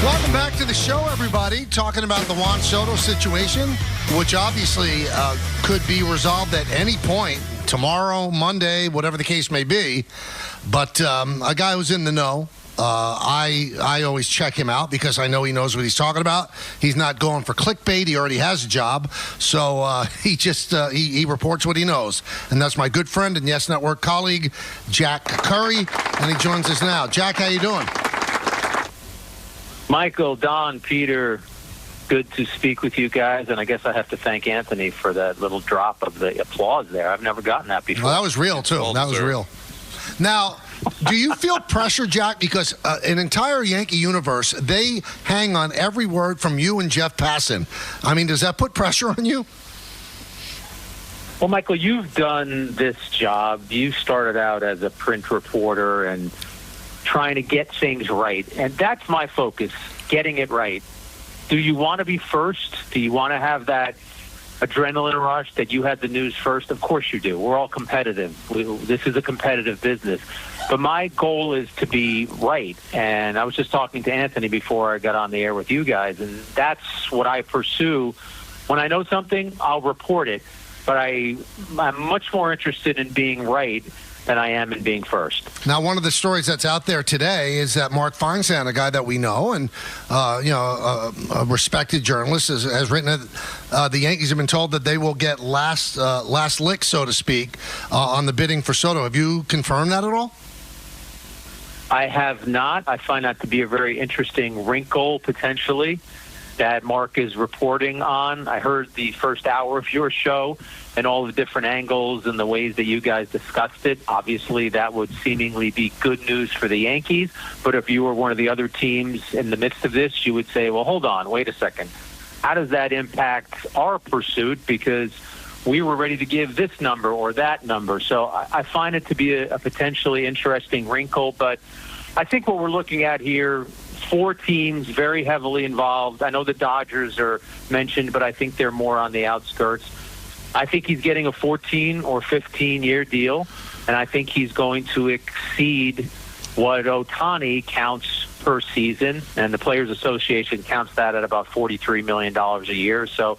Welcome back to the show, everybody. Talking about the Juan Soto situation, which obviously could be resolved at any point, tomorrow, Monday, whatever the case may be. But a guy who's in the know, I always check him out because I know he knows what he's talking about. He's not going for clickbait. He already has a job. So he reports what he knows. And that's my good friend and Yes Network colleague, Jack Curry. And he joins us now. Jack, how you doing? Michael, Don, Peter, good to speak with you guys. And I guess I have to thank Anthony for that little drop of the applause there. I've never gotten that before. Well, that was real, too. That was real. Now, do you feel pressure, Jack? Because an entire Yankee universe, they hang on every word from you and Jeff Passan. I mean, does that put pressure on you? Well, Michael, you've done this job. You started out as a print reporter and trying to get things right. And that's my focus, getting it right. Do you want to be first? Do you want to have that adrenaline rush that you had the news first? Of course you do. We're all competitive. This is a competitive business. But my goal is to be right. And I was just talking to Anthony before I got on the air with you guys, and that's what I pursue. When I know something, I'll report it. But I'm much more interested in being right than I am in being first. Now, one of the stories that's out there today is that Mark Feinsand, a guy that we know and a respected journalist, has written that the Yankees have been told that they will get last lick, so to speak, on the bidding for Soto. Have you confirmed that at all? I have not. I find that to be a very interesting wrinkle, potentially, that Mark is reporting on. I heard the first hour of your show and all the different angles and the ways that you guys discussed it. Obviously, that would seemingly be good news for the Yankees. But if you were one of the other teams in the midst of this, you would say, well, hold on, wait a second. How does that impact our pursuit? Because we were ready to give this number or that number. So I find it to be a potentially interesting wrinkle. But I think what we're looking at here, 4 teams very heavily involved. I know the Dodgers are mentioned, but I think they're more on the outskirts. I think he's getting a 14 or 15-year deal, and I think he's going to exceed what Ohtani counts per season, and the Players Association counts that at about $43 million a year. So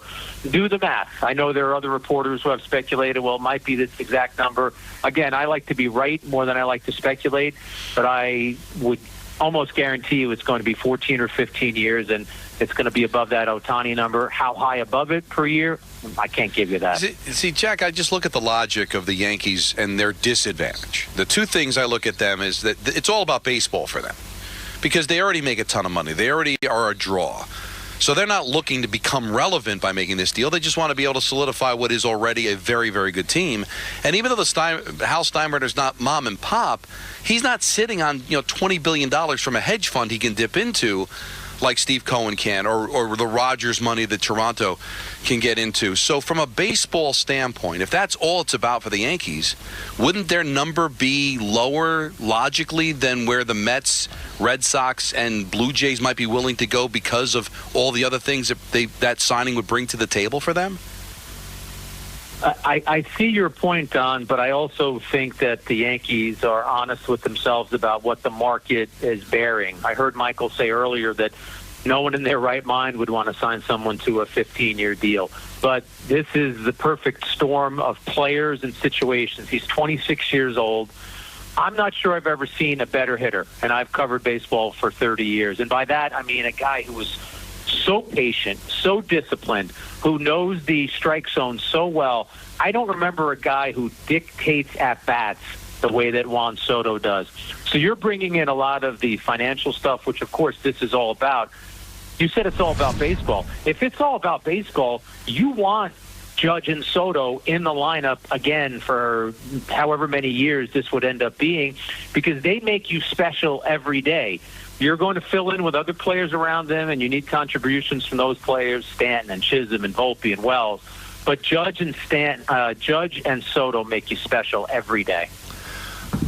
do the math. I know there are other reporters who have speculated, well, it might be this exact number. Again, I like to be right more than I like to speculate, but I would almost guarantee you it's going to be 14 or 15 years, and it's going to be above that Ohtani number. How high above it per year? I can't give you that. See, Jack, I just look at the logic of the Yankees and their disadvantage. The two things I look at them is that it's all about baseball for them because they already make a ton of money. They already are a draw. So they're not looking to become relevant by making this deal. They just want to be able to solidify what is already a very, very good team. And even though Hal Steinbrenner's not mom and pop, he's not sitting on $20 billion from a hedge fund he can dip into like Steve Cohen can, or the Rogers money that Toronto can get into. So from a baseball standpoint, if that's all it's about for the Yankees, wouldn't their number be lower logically than where the Mets, Red Sox, and Blue Jays might be willing to go because of all the other things that signing would bring to the table for them? I see your point, Don, but I also think that the Yankees are honest with themselves about what the market is bearing. I heard Michael say earlier that no one in their right mind would want to sign someone to a 15-year deal. But this is the perfect storm of players and situations. He's 26 years old. I'm not sure I've ever seen a better hitter, and I've covered baseball for 30 years. And by that, I mean a guy who was so patient, so disciplined, who knows the strike zone so well. I don't remember a guy who dictates at-bats the way that Juan Soto does. So you're bringing in a lot of the financial stuff, which, of course, this is all about. You said it's all about baseball. If it's all about baseball, you want Judge and Soto in the lineup again for however many years this would end up being, because they make you special every day. You're going to fill in with other players around them, and you need contributions from those players, Stanton and Chisholm and Volpe and Wells. But Judge and Soto make you special every day.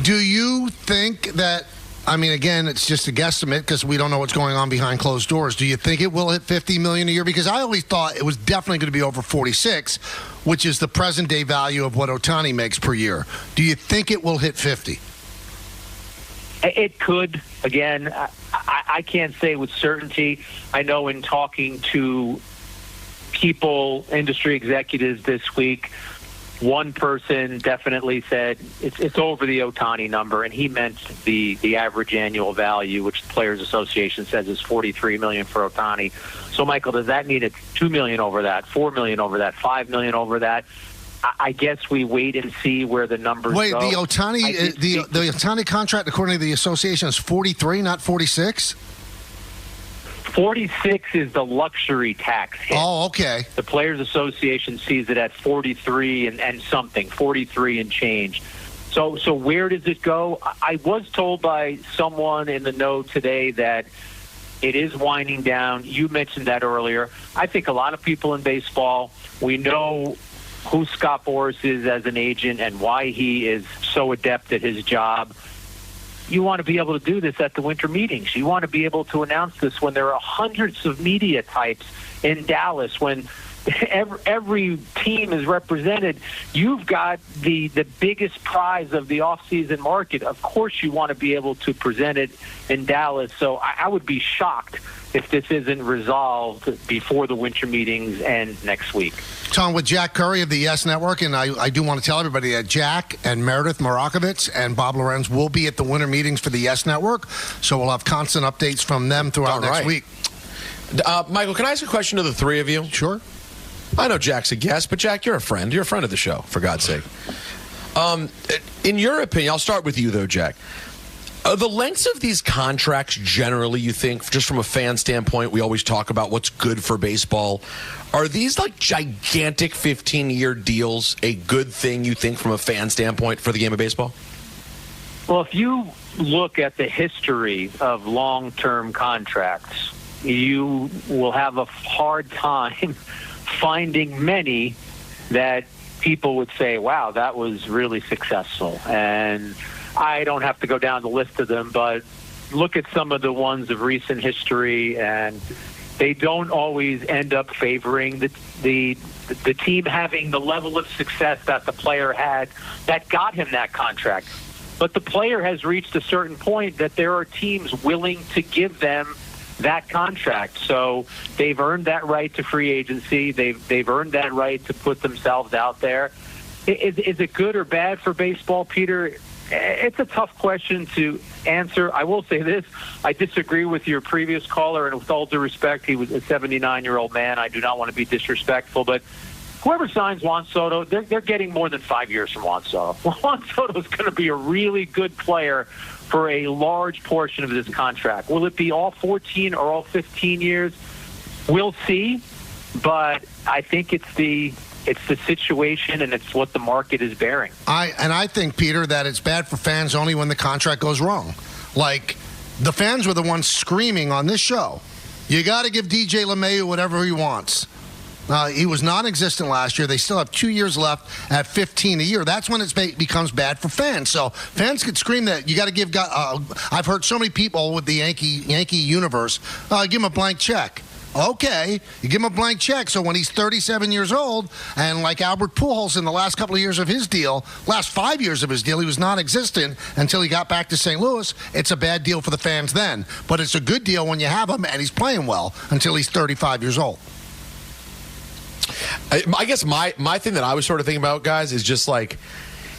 Do you think that, I mean, again, it's just a guesstimate because we don't know what's going on behind closed doors. Do you think it will hit $50 million a year? Because I always thought it was definitely going to be over 46, which is the present day value of what Ohtani makes per year. Do you think it will hit 50? It could. Again, I can't say with certainty. I know in talking to people, industry executives this week, one person definitely said it's over the Ohtani number, and he meant the average annual value, which the Players Association says is $43 million for Ohtani. So, Michael, does that mean it's $2 million over that, $4 million over that, $5 million over that? I guess we wait and see where the numbers Wait, go. the Ohtani contract, according to the association, is 43, not 46? 46 is the luxury tax hit. Oh, okay. The Players Association sees it at 43 and something, 43 and change. So where does it go? I was told by someone in the know today that it is winding down. You mentioned that earlier. I think a lot of people in baseball, we know who Scott Boras is as an agent and why he is so adept at his job. You want to be able to do this at the winter meetings. You want to be able to announce this when there are hundreds of media types in Dallas, when every team is represented. You've got the biggest prize of the off-season market. Of course you want to be able to present it in Dallas. So I would be shocked if this isn't resolved before the winter meetings end next week. Tom, with Jack Curry of the Yes Network, and I do want to tell everybody that Jack and Meredith Marakovitz and Bob Lorenz will be at the winter meetings for the Yes Network, so we'll have constant updates from them throughout next week. Michael, can I ask a question to the three of you? Sure. I know Jack's a guest, but Jack, you're a friend. You're a friend of the show, for God's sake. In your opinion, I'll start with you, though, Jack. The lengths of these contracts generally, you think, just from a fan standpoint, we always talk about what's good for baseball. Are these like gigantic 15-year deals a good thing, you think, from a fan standpoint for the game of baseball? Well, if you look at the history of long-term contracts, you will have a hard time finding many that people would say, wow, that was really successful. And I don't have to go down the list of them, but look at some of the ones of recent history, and they don't always end up favoring the team having the level of success that the player had that got him that contract. But the player has reached a certain point that there are teams willing to give them that contract. So they've earned that right to free agency. They've earned that right to put themselves out there. Is it good or bad for baseball, Peter? It's a tough question to answer. I will say this. I disagree with your previous caller, and with all due respect, he was a 79-year-old man. I do not want to be disrespectful, but whoever signs Juan Soto, they're getting more than 5 years from Juan Soto. Juan Soto is going to be a really good player for a large portion of this contract. Will it be all 14 or all 15 years? We'll see, but I think it's the situation, and it's what the market is bearing. I think, Peter, that it's bad for fans only when the contract goes wrong. Like, the fans were the ones screaming on this show, you got to give DJ LeMahieu whatever he wants. He was non-existent last year. They still have 2 years left at $15 a year. That's when it becomes bad for fans. So fans could scream that you got to give. I've heard so many people with the Yankee universe give him a blank check. Okay, you give him a blank check. So when he's 37 years old, and like Albert Pujols in the last couple of years of his deal, last 5 years of his deal, he was non-existent until he got back to St. Louis. It's a bad deal for the fans then, but it's a good deal when you have him and he's playing well until he's 35 years old. I guess my thing that I was sort of thinking about, guys, is just like,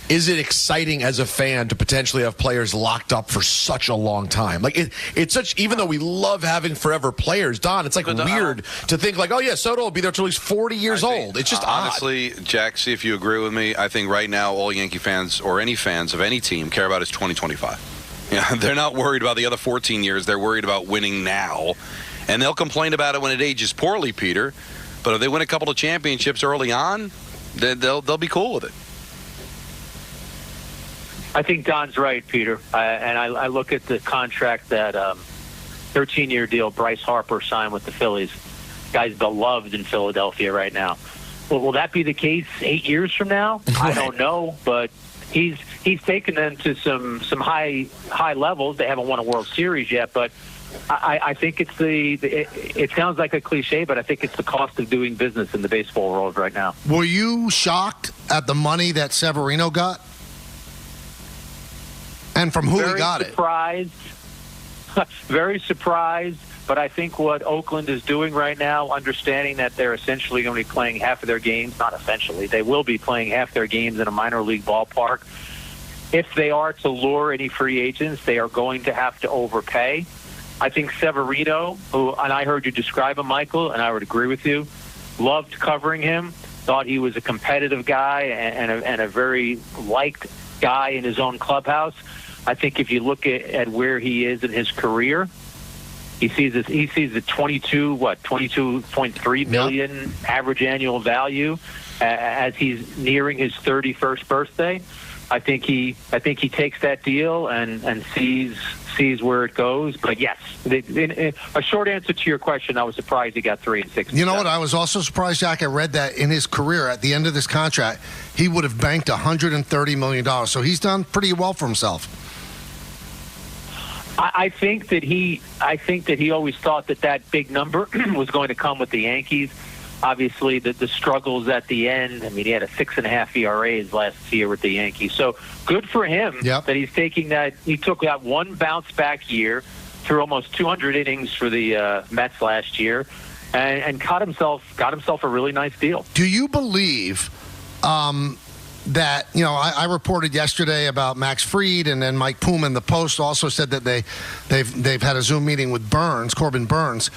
is it exciting as a fan to potentially have players locked up for such a long time? Like, it's such, even though we love having forever players, Don, it's like weird to think like, oh yeah, Soto will be there till he's 40 years old. It's just honestly, odd. Jack, see if you agree with me. I think right now all Yankee fans or any fans of any team care about is 2025. Yeah, they're not worried about the other 14 years. They're worried about winning now, and they'll complain about it when it ages poorly, Peter. But if they win a couple of championships early on, then they'll be cool with it. I think Don's right, Peter. And I look at the contract that 13-year deal Bryce Harper signed with the Phillies. Guy's beloved in Philadelphia right now. Well, will that be the case 8 years from now? I don't know, but he's taken them to some high levels. They haven't won a World Series yet, but I think it's it sounds like a cliche, but I think it's the cost of doing business in the baseball world right now. Were you shocked at the money that Severino got? And from who he very got surprised, very surprised. But I think what Oakland is doing right now, understanding that they're essentially going to be playing half of their games, not essentially, they will be playing half their games in a minor league ballpark. If they are to lure any free agents, they are going to have to overpay. I think Severino, who, and I heard you describe him, Michael, and I would agree with you, loved covering him, thought he was a competitive guy and a very liked guy in his own clubhouse. I think if you look at where he is in his career, he sees the 22.3 million average annual value as he's nearing his 31st birthday. I think he takes that deal and sees where it goes. But yes, a short answer to your question, I was surprised he got 3 and 6. You know what? I was also surprised, Jack. I read that in his career, at the end of this contract, he would have banked $130 million. So he's done pretty well for himself. I think that he always thought that big number was going to come with the Yankees. Obviously, the struggles at the end. I mean, he had a 6.5 ERAs last year with the Yankees. So good for him that he's taking that. He took that one bounce back year, threw almost 200 innings for the Mets last year, and got himself a really nice deal. Do you believe that, I reported yesterday about Max Fried, and then Mike Puma in the Post also said that they've had a Zoom meeting with Corbin Burns.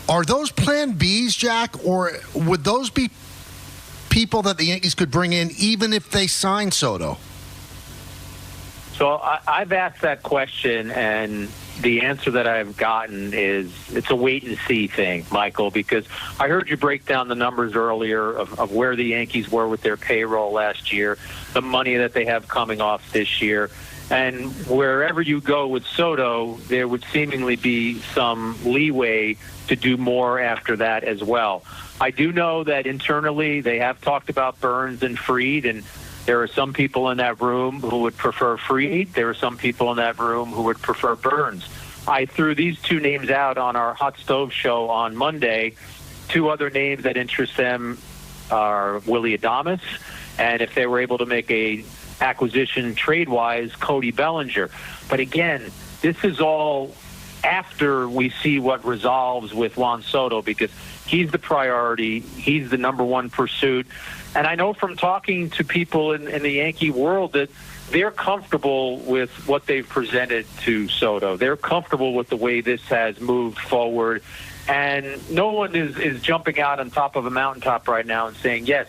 Are those Plan Bs, Jack, or would those be people that the Yankees could bring in even if they sign Soto? So I've asked that question, and the answer that I've gotten is it's a wait-and-see thing, Michael, because I heard you break down the numbers earlier of where the Yankees were with their payroll last year, the money that they have coming off this year. And wherever you go with Soto, there would seemingly be some leeway to do more after that as well. I do know that internally they have talked about Burns and Fried, and there are some people in that room who would prefer Fried. There are some people in that room who would prefer Burns. I threw these two names out on our Hot Stove show on Monday. Two other names that interest them are Willie Adames, and if they were able to make a acquisition trade-wise, Cody Bellinger. But again, this is all after we see what resolves with Juan Soto, because he's the priority. He's the number one pursuit. And I know from talking to people in the Yankee world that they're comfortable with what they've presented to Soto. They're comfortable with the way this has moved forward. And no one is jumping out on top of a mountaintop right now and saying, yes,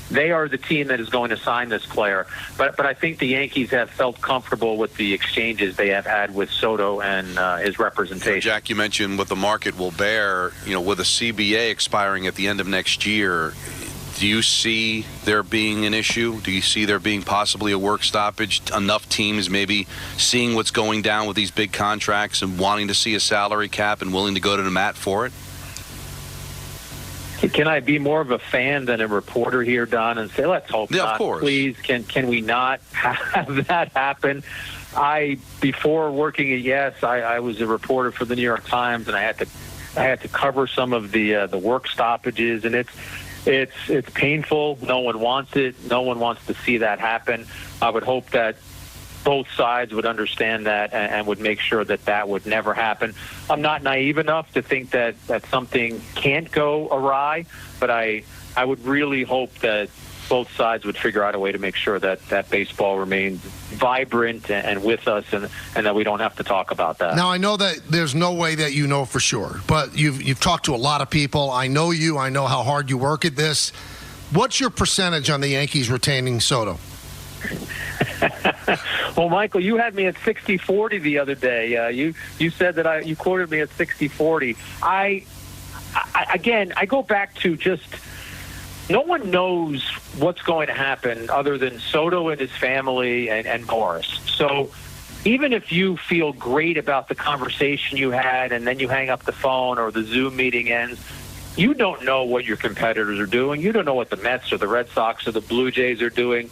they are the team that is going to sign this player. But I think the Yankees have felt comfortable with the exchanges they have had with Soto and his representation. Jack, you mentioned what the market will bear. With a CBA expiring at the end of next year, do you see there being an issue? Do you see there being possibly a work stoppage? Enough teams maybe seeing what's going down with these big contracts and wanting to see a salary cap and willing to go to the mat for it? Can I be more of a fan than a reporter here, Don, and say, let's hope not. Of course. Please, can we not have that happen? Before working at Yes, I was a reporter for the New York Times, and I had to cover some of the work stoppages, and it's painful. No one wants it. No one wants to see that happen. I would hope that both sides would understand that and would make sure that would never happen. I'm not naive enough to think that something can't go awry, but I would really hope that both sides would figure out a way to make sure that baseball remains vibrant and with us, and that we don't have to talk about that. Now, I know that there's no way that you know for sure, but you've talked to a lot of people. I know you. I know how hard you work at this. What's your percentage on the Yankees retaining Soto? Well, Michael, you had me at 60-40 the other day. You said that you quoted me at 60-40. I go back to just no one knows what's going to happen other than Soto and his family and Boris. So even if you feel great about the conversation you had and then you hang up the phone or the Zoom meeting ends, you don't know what your competitors are doing. You don't know what the Mets or the Red Sox or the Blue Jays are doing.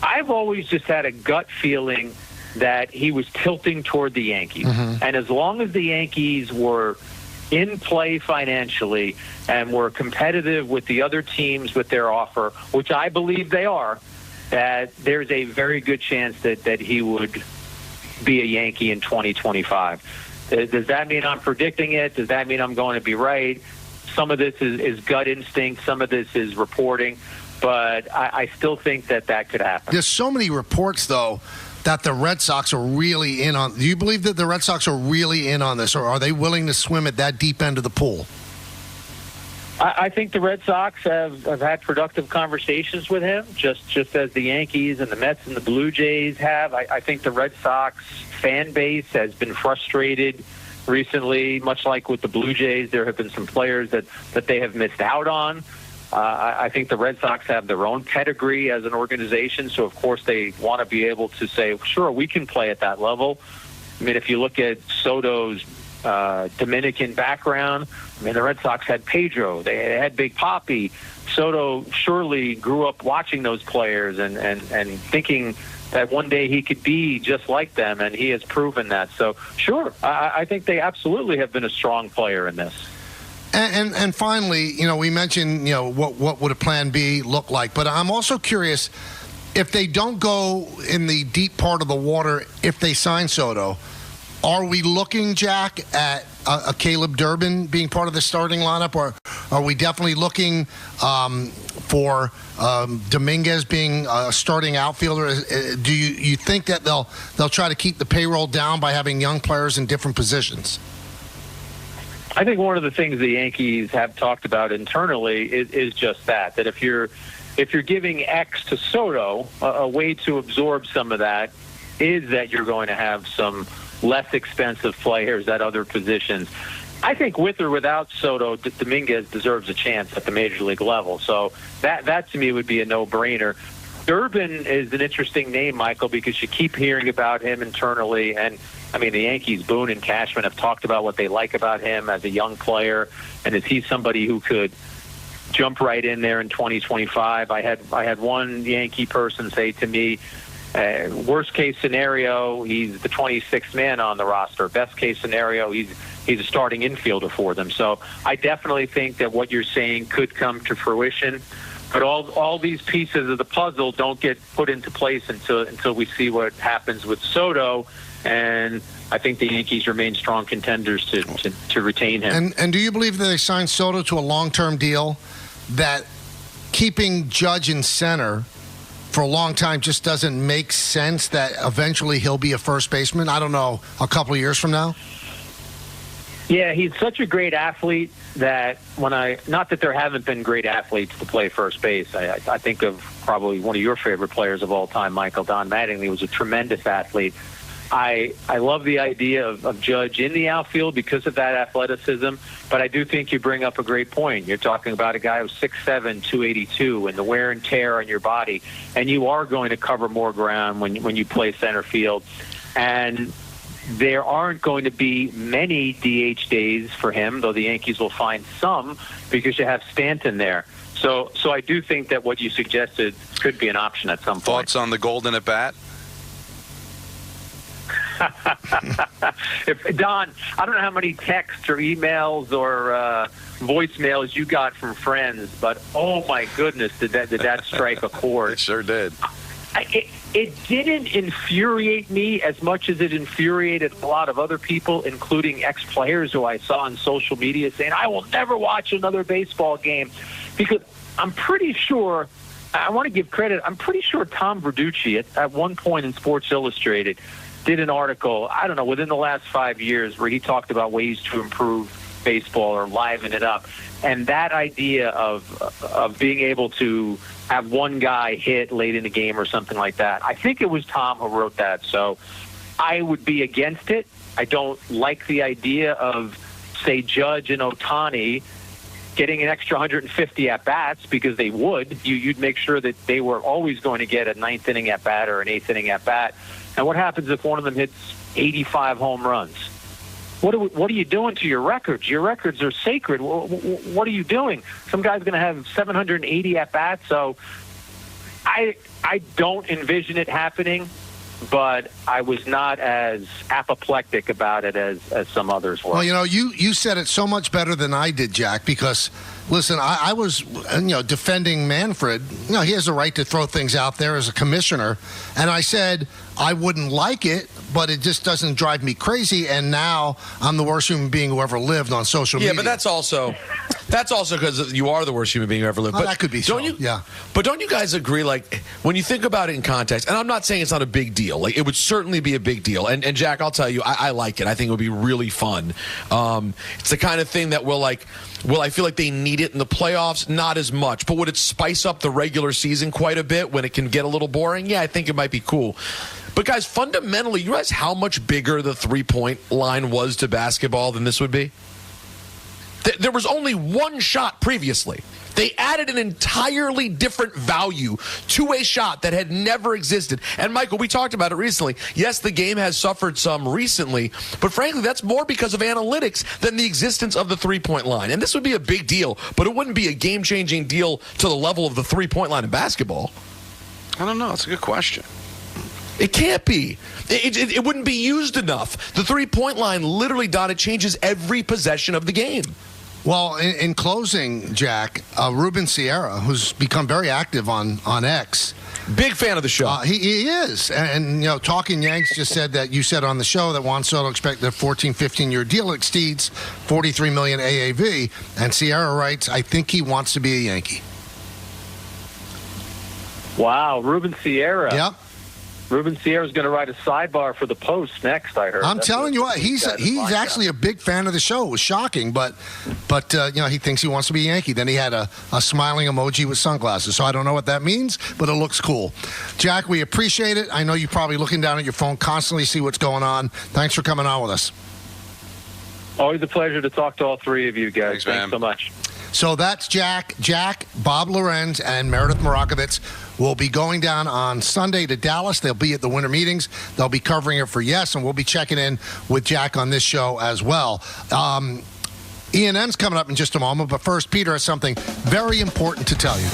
I've always just had a gut feeling that he was tilting toward the Yankees. Mm-hmm. And as long as the Yankees were in play financially and were competitive with the other teams with their offer, which I believe they are, that there's a very good chance that he would be a Yankee in 2025. Does that mean I'm predicting it? Does that mean I'm going to be right? Some of this is gut instinct. Some of this is reporting. But I still think that could happen. There's so many reports, though, that the Red Sox are really in on. Do you believe that the Red Sox are really in on this, or are they willing to swim at that deep end of the pool? I think the Red Sox have had productive conversations with him, just as the Yankees and the Mets and the Blue Jays have. I think the Red Sox fan base has been frustrated recently, much like with the Blue Jays. There have been some players that they have missed out on. I think the Red Sox have their own pedigree as an organization, so of course they want to be able to say, sure, we can play at that level. I mean, if you look at Soto's Dominican background, I mean, the Red Sox had Pedro, they had Big Papi. Soto surely grew up watching those players and thinking that one day he could be just like them, and he has proven that. So, sure, I think they absolutely have been a strong player in this. And finally, we mentioned, what would a plan B look like? But I'm also curious, if they don't go in the deep part of the water, if they sign Soto, are we looking, Jack, at a Caleb Durbin being part of the starting lineup, or are we definitely looking for Dominguez being a starting outfielder? Do you think that they'll try to keep the payroll down by having young players in different positions? I think one of the things the Yankees have talked about internally is just that if you're giving X to Soto, a way to absorb some of that is that you're going to have some less expensive players at other positions. I think with or without Soto, Dominguez deserves a chance at the major league level. So that to me would be a no-brainer. Durbin is an interesting name, Michael, because you keep hearing about him internally. And, I mean, the Yankees, Boone and Cashman, have talked about what they like about him as a young player. And is he somebody who could jump right in there in 2025? I had one Yankee person say to me, worst case scenario, he's the 26th man on the roster. Best case scenario, he's a starting infielder for them. So I definitely think that what you're saying could come to fruition. But all these pieces of the puzzle don't get put into place until we see what happens with Soto. And I think the Yankees remain strong contenders to retain him. And do you believe that they signed Soto to a long-term deal, that keeping Judge in center for a long time just doesn't make sense, that eventually he'll be a first baseman? I don't know, a couple of years from now? Yeah, he's such a great athlete that not that there haven't been great athletes to play first base. I think of probably one of your favorite players of all time, Michael, Don Mattingly, was a tremendous athlete. I love the idea of Judge in the outfield because of that athleticism, but I do think you bring up a great point. You're talking about a guy who's 6'7", 282, and the wear and tear on your body, and you are going to cover more ground when you play center field. And there aren't going to be many DH days for him, though the Yankees will find some because you have Stanton there. So I do think that what you suggested could be an option at some point. Thoughts on the golden at bat? Don, I don't know how many texts or emails or voicemails you got from friends, but oh my goodness, did that strike a chord? It sure did. It didn't infuriate me as much as it infuriated a lot of other people, including ex-players who I saw on social media saying, I will never watch another baseball game. Because I'm pretty sure, I want to give credit, I'm pretty sure Tom Verducci at one point in Sports Illustrated did an article, I don't know, within the last 5 years, where he talked about ways to improve baseball or liven it up. And that idea of being able to have one guy hit late in the game or something like that, I think it was Tom who wrote that. So I would be against it. I don't like the idea of, say, Judge and Ohtani getting an extra 150 at-bats, because they would. You'd make sure that they were always going to get a ninth inning at-bat or an eighth inning at-bat. And what happens if one of them hits 85 home runs? What are you doing to your records? Your records are sacred. What are you doing? Some guy's going to have 780 at-bats. So I don't envision it happening. but I was not as apoplectic about it as some others were. Well, you said it so much better than I did, Jack, because, listen, I was, defending Manfred. He has a right to throw things out there as a commissioner. And I said I wouldn't like it, but it just doesn't drive me crazy. And now I'm the worst human being who ever lived on social media. Yeah, but that's also because you are the worst human being who ever lived. But that could be so. Yeah. But don't you guys agree, like, when you think about it in context, and I'm not saying it's not a big deal. Like, it would certainly be a big deal. And Jack, I'll tell you, I like it. I think it would be really fun. It's the kind of thing that will I feel like they need it in the playoffs? Not as much. But would it spice up the regular season quite a bit when it can get a little boring? Yeah, I think it might be cool. But, guys, fundamentally, you realize how much bigger the three-point line was to basketball than this would be? There was only one shot previously. They added an entirely different value to a shot that had never existed. And, Michael, we talked about it recently. Yes, the game has suffered some recently, but frankly, that's more because of analytics than the existence of the three-point line. And this would be a big deal, but it wouldn't be a game-changing deal to the level of the three-point line in basketball. I don't know. It's a good question. It can't be. It wouldn't be used enough. The three-point line literally, Don, it changes every possession of the game. Well, in closing, Jack, Ruben Sierra, who's become very active on X. Big fan of the show. He is. And Talking Yanks just said that you said on the show that Juan Soto expected a 14, 15-year deal exceeds $43 million AAV. And Sierra writes, I think he wants to be a Yankee. Wow, Ruben Sierra. Yep. Ruben Sierra's going to write a sidebar for the Post next, I heard. I'm telling you what, he's actually a big fan of the show. It was shocking, but he thinks he wants to be a Yankee. Then he had a smiling emoji with sunglasses, so I don't know what that means, but it looks cool. Jack, we appreciate it. I know you're probably looking down at your phone constantly, see what's going on. Thanks for coming on with us. Always a pleasure to talk to all three of you guys. Thanks so much. So that's Jack, Bob Lorenz, and Meredith Marakovitz will be going down on Sunday to Dallas. They'll be at the winter meetings. They'll be covering it for Yes, and we'll be checking in with Jack on this show as well. ENN's coming up in just a moment, but first, Peter has something very important to tell you.